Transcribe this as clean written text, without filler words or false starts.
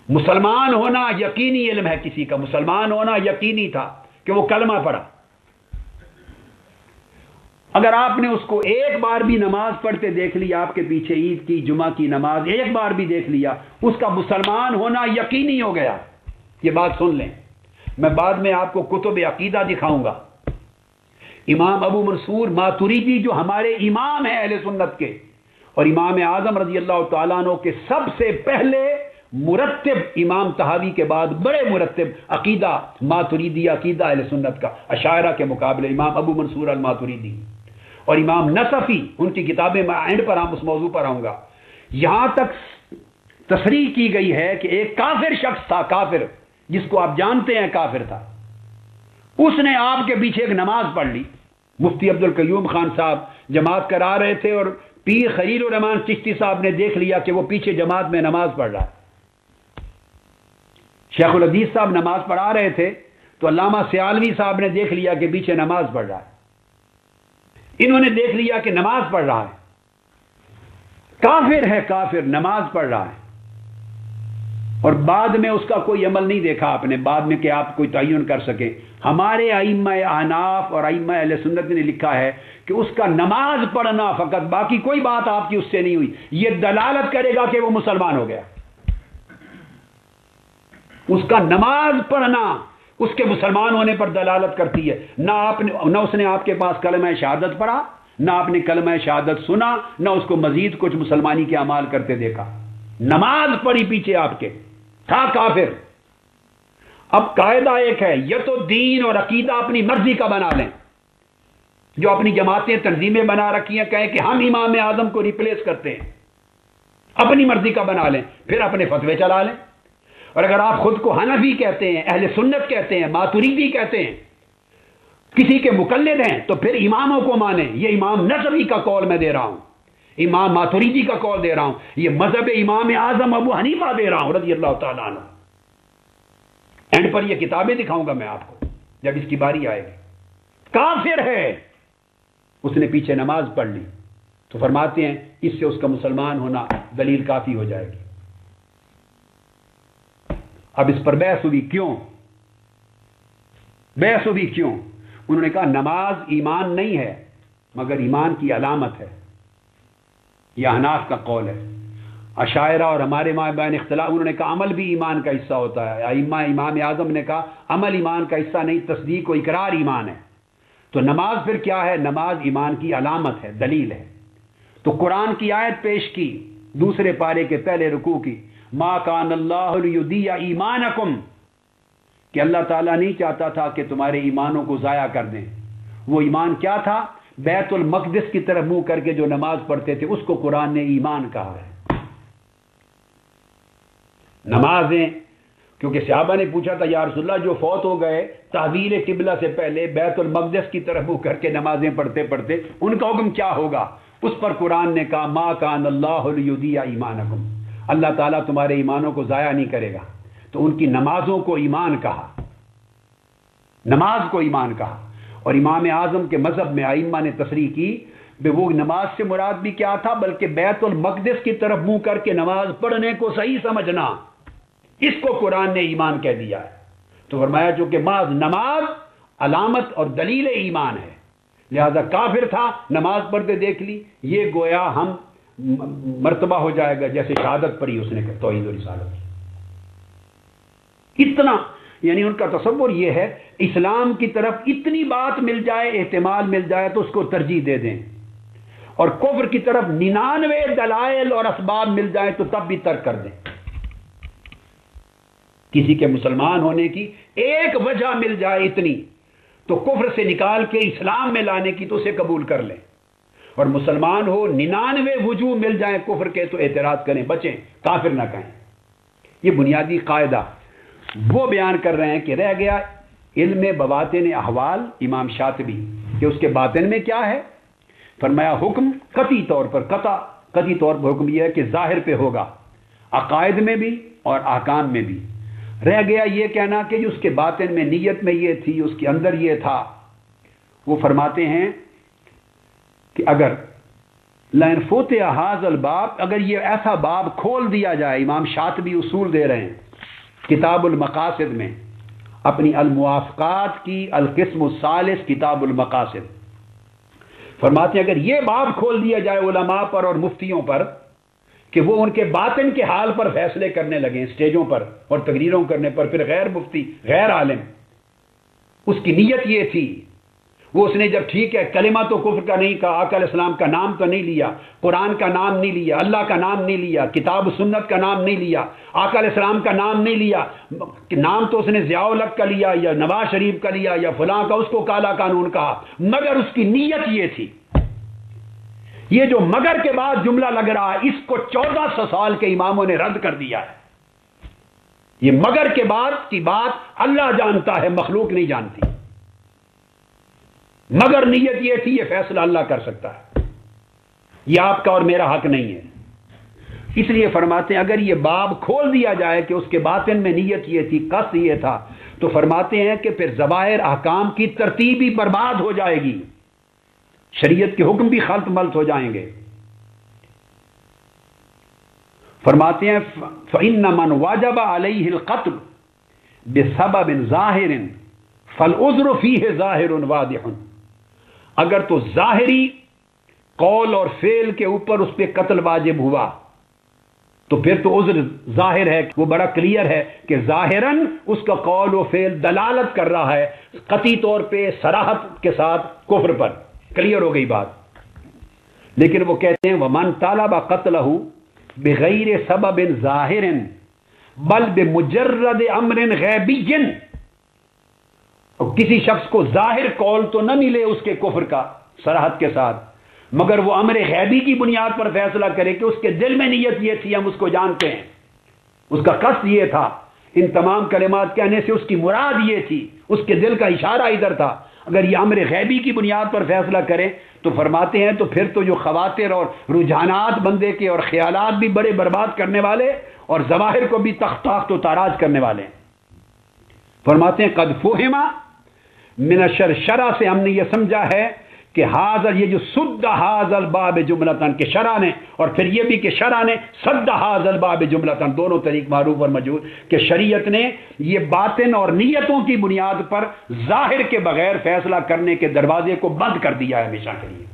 مسلمان ہونا یقینی علم ہے کسی کا، مسلمان ہونا یقینی تھا کہ وہ کلمہ پڑھا۔ اگر آپ نے اس کو ایک بار بھی نماز پڑھتے دیکھ لیا، آپ کے پیچھے عید کی جمعہ کی نماز ایک بار بھی دیکھ لیا، اس کا مسلمان ہونا یقینی ہو گیا۔ یہ بات سن لیں، میں بعد میں آپ کو کتب عقیدہ دکھاؤں گا۔ امام ابو منصور ماتریدی جو ہمارے امام ہیں اہل سنت کے، اور امام اعظم رضی اللہ تعالیٰ عنہ کے سب سے پہلے مرتب، امام طحاوی کے بعد بڑے مرتب عقیدہ ماتریدی، عقیدہ اہل سنت کا اشاعرہ کے مقابلے امام ابو منصور الماتریدی، اور امام نصفی، ان کی کتابیں میں اینڈ پر اس موضوع پر آؤں گا۔ یہاں تک تصریح کی گئی ہے کہ ایک کافر شخص تھا، کافر جس کو آپ جانتے ہیں کافر تھا، اس نے آپ کے پیچھے ایک نماز پڑھ لی۔ مفتی عبد القیوم خان صاحب جماعت کرا رہے تھے، اور پیر خلیل الرحمن چشتی صاحب نے دیکھ لیا کہ وہ پیچھے جماعت میں نماز پڑھ رہا ہے۔ شیخ الحدیث صاحب نماز پڑھا رہے تھے تو علامہ سیالوی صاحب نے دیکھ لیا کہ پیچھے نماز پڑھ رہا ہے۔ انہوں نے دیکھ لیا کہ نماز پڑھ رہا ہے، کافر ہے، کافر نماز پڑھ رہا ہے، اور بعد میں اس کا کوئی عمل نہیں دیکھا آپ نے، بعد میں کہ آپ کوئی تعین کر سکیں۔ ہمارے ائمہ احناف اور ائمہ اہل سنت نے لکھا ہے کہ اس کا نماز پڑھنا فقط، باقی کوئی بات آپ کی اس سے نہیں ہوئی، یہ دلالت کرے گا کہ وہ مسلمان ہو گیا۔ اس کا نماز پڑھنا اس کے مسلمان ہونے پر دلالت کرتی ہے۔ نہ اس نے آپ کے پاس کلمہ شہادت پڑھا، نہ آپ نے کلمہ شہادت سنا، نہ اس کو مزید کچھ مسلمانی کے اعمال کرتے دیکھا، نماز پڑھی پیچھے آپ کے، تھا کافر۔ اب قاعدہ ایک ہے، یہ تو دین اور عقیدہ اپنی مرضی کا بنا لیں، جو اپنی جماعتیں تنظیمیں بنا رکھی ہیں، کہیں کہ ہم امام اعظم کو ریپلیس کرتے ہیں، اپنی مرضی کا بنا لیں، پھر اپنے فتوے چلا لیں۔ اور اگر آپ خود کو حنفی کہتے ہیں، اہل سنت کہتے ہیں، ماتریدی کہتے ہیں، کسی کے مقلد ہیں، تو پھر اماموں کو مانیں۔ یہ امام نصفی کا قول میں دے رہا ہوں، امام ماتریدی کا قول دے رہا ہوں، یہ مذہب امام اعظم ابو حنیفہ دے رہا ہوں رضی اللہ تعالیٰ عنہ۔ اینڈ پر یہ کتابیں دکھاؤں گا میں آپ کو جب اس کی باری آئے گی۔ کافر ہے، اس نے پیچھے نماز پڑھ لی، تو فرماتے ہیں اس سے اس کا مسلمان ہونا دلیل کافی ہو جائے گی۔ اب اس پر بحث ہوئی، کیوں بحث ہوئی؟ کیوں؟ انہوں نے کہا نماز ایمان نہیں ہے مگر ایمان کی علامت ہے، یہ احناف کا قول ہے۔ اشاعرہ اور ہمارے مابین اختلاف، انہوں نے کہا عمل بھی ایمان کا حصہ ہوتا ہے۔ امام اعظم نے کہا عمل ایمان کا حصہ نہیں، تصدیق و اقرار ایمان ہے۔ تو نماز پھر کیا ہے؟ نماز ایمان کی علامت ہے، دلیل ہے۔ تو قرآن کی آیت پیش کی دوسرے پارے کے پہلے رکوع کی، ما کان اللہ لیضیع ایمانکم، کہ اللہ تعالیٰ نہیں چاہتا تھا کہ تمہارے ایمانوں کو ضائع کر دیں۔ وہ ایمان کیا تھا؟ بیت المقدس کی طرف منہ کر کے جو نماز پڑھتے تھے، اس کو قرآن نے ایمان کہا ہے۔ نمازیں، کیونکہ صحابہ نے پوچھا تھا یا رسول اللہ جو فوت ہو گئے تحویل قبلہ سے پہلے بیت المقدس کی طرف منہ کر کے نمازیں پڑھتے پڑھتے، ان کا حکم کیا ہوگا؟ اس پر قرآن نے کہا ما کان اللہ لیضیع ایمانکم، اللہ تعالیٰ تمہارے ایمانوں کو ضائع نہیں کرے گا۔ تو ان کی نمازوں کو ایمان کہا، نماز کو ایمان کہا۔ اور امام اعظم کے مذہب میں ائمہ نے تصریح کی بے وہ نماز سے مراد بھی کیا تھا، بلکہ بیت المقدس کی طرف منہ کر کے نماز پڑھنے کو صحیح سمجھنا، اس کو قرآن نے ایمان کہہ دیا ہے۔ تو فرمایا چونکہ بعض نماز علامت اور دلیل ایمان ہے، لہذا کافر تھا، نماز پڑھتے دیکھ لی، یہ گویا ہم مرتبہ ہو جائے گا جیسے شہادت پڑھی اس نے توحید و رسالت کی۔ اتنا یعنی ان کا تصور یہ ہے اسلام کی طرف اتنی بات مل جائے، احتمال مل جائے تو اس کو ترجیح دے دیں، اور کفر کی طرف 99 دلائل اور اسباب مل جائیں تو تب بھی ترک کر دیں۔ کسی کے مسلمان ہونے کی ایک وجہ مل جائے اتنی تو کفر سے نکال کے اسلام میں لانے کی تو اسے قبول کر لیں، اور مسلمان ہو 99 وجوہ مل جائیں کفر کے تو اعتراض کریں، بچیں، کافر نہ کہیں۔ یہ بنیادی قاعدہ وہ بیان کر رہے ہیں کہ رہ گیا علم بواطن احوال امام شاطبی کہ اس کے باطن میں کیا ہے۔ فرمایا حکم قطعی طور پر قطعی طور پر حکم یہ ہے کہ ظاہر پہ ہوگا، عقائد میں بھی اور احکام میں بھی۔ رہ گیا یہ کہنا کہ اس کے باطن میں نیت میں یہ تھی، اس کے اندر یہ تھا۔ وہ فرماتے ہیں کہ اگر لئن فتح ھذا الباب، اگر یہ ایسا باب کھول دیا جائے، امام شاطبی اصول دے رہے ہیں، کتاب المقاصد میں اپنی الموافقات کی القسم الثالث کتاب المقاصد فرماتے ہیں اگر یہ باب کھول دیا جائے علماء پر اور مفتیوں پر کہ وہ ان کے باطن کے حال پر فیصلے کرنے لگیں اسٹیجوں پر اور تقریروں کرنے پر، پھر غیر مفتی غیر عالم، اس کی نیت یہ تھی، وہ اس نے جب ٹھیک ہے کلمہ تو کفر کا نہیں کہا، آقا علیہ السلام کا نام تو نہیں لیا، قرآن کا نام نہیں لیا، اللہ کا نام نہیں لیا، کتاب و سنت کا نام نہیں لیا، آقا علیہ السلام کا نام نہیں لیا، نام تو اس نے ضیاء الحق کا لیا یا نواز شریف کا لیا یا فلاں کا، اس کو کالا قانون کہا، مگر اس کی نیت یہ تھی۔ یہ جو مگر کے بعد جملہ لگ رہا ہے اس کو 1400 سال کے اماموں نے رد کر دیا ہے۔ یہ مگر کے بعد کی بات اللہ جانتا ہے، مخلوق نہیں جانتی، مگر نیت یہ تھی، یہ فیصلہ اللہ کر سکتا ہے، یہ آپ کا اور میرا حق نہیں ہے۔ اس لیے فرماتے ہیں اگر یہ باب کھول دیا جائے کہ اس کے باطن میں نیت یہ تھی، قصد یہ تھا، تو فرماتے ہیں کہ پھر ظواہر احکام کی ترتیب بھی برباد ہو جائے گی، شریعت کے حکم بھی خلط ملط ہو جائیں گے۔ فرماتے ہیں فَإِنَّ مَنْ وَجَبَ عَلَيْهِ الْقَتْلُ بِسَبَبٍ ظَاهِرٍ فَالْعُذْرُ فِيهِ ظَاهِرٌ وَاضِحٌ، اگر تو ظاہری قول اور فعل کے اوپر اس پہ قتل واجب ہوا تو پھر تو عذر ظاہر ہے، وہ بڑا کلیئر ہے کہ ظاہراً اس کا قول و فعل دلالت کر رہا ہے قطعی طور پہ صراحت کے ساتھ کفر پر، کلیئر ہو گئی بات۔ لیکن وہ کہتے ہیں وَمَنْ طَلَبَ قَتْلَهُ بِغَيْرِ سَبَبٍ ظَاهِرٍ بَلْ بِمُجَرَّدِ أَمْرٍ غَیبِیٍّ، اور کسی شخص کو ظاہر قول تو نہ ملے اس کے کفر کا صراحت کے ساتھ، مگر وہ امر غیبی کی بنیاد پر فیصلہ کرے کہ اس کے دل میں نیت یہ تھی، ہم اس کو جانتے ہیں، اس کا قصد یہ تھا، ان تمام کلمات کہنے سے اس کی مراد یہ تھی، اس کے دل کا اشارہ ادھر تھا، اگر یہ امر غیبی کی بنیاد پر فیصلہ کرے تو فرماتے ہیں تو پھر تو جو خواطر اور رجحانات بندے کے اور خیالات بھی بڑے برباد کرنے والے اور ظواہر کو بھی تخت و تاراج کرنے والے ہیں۔ فرماتے ہیں قد فہما من الشر، شرع سے ہم نے یہ سمجھا ہے کہ حاضر یہ جو سد حاضر باب جملتن کہ شرع نے، اور پھر یہ بھی کہ شرع نے سد حاضر باب جملتن، دونوں طریق معروف اور مجہول، کہ شریعت نے یہ باطن اور نیتوں کی بنیاد پر ظاہر کے بغیر فیصلہ کرنے کے دروازے کو بند کر دیا ہے ہمیشہ کے لیے۔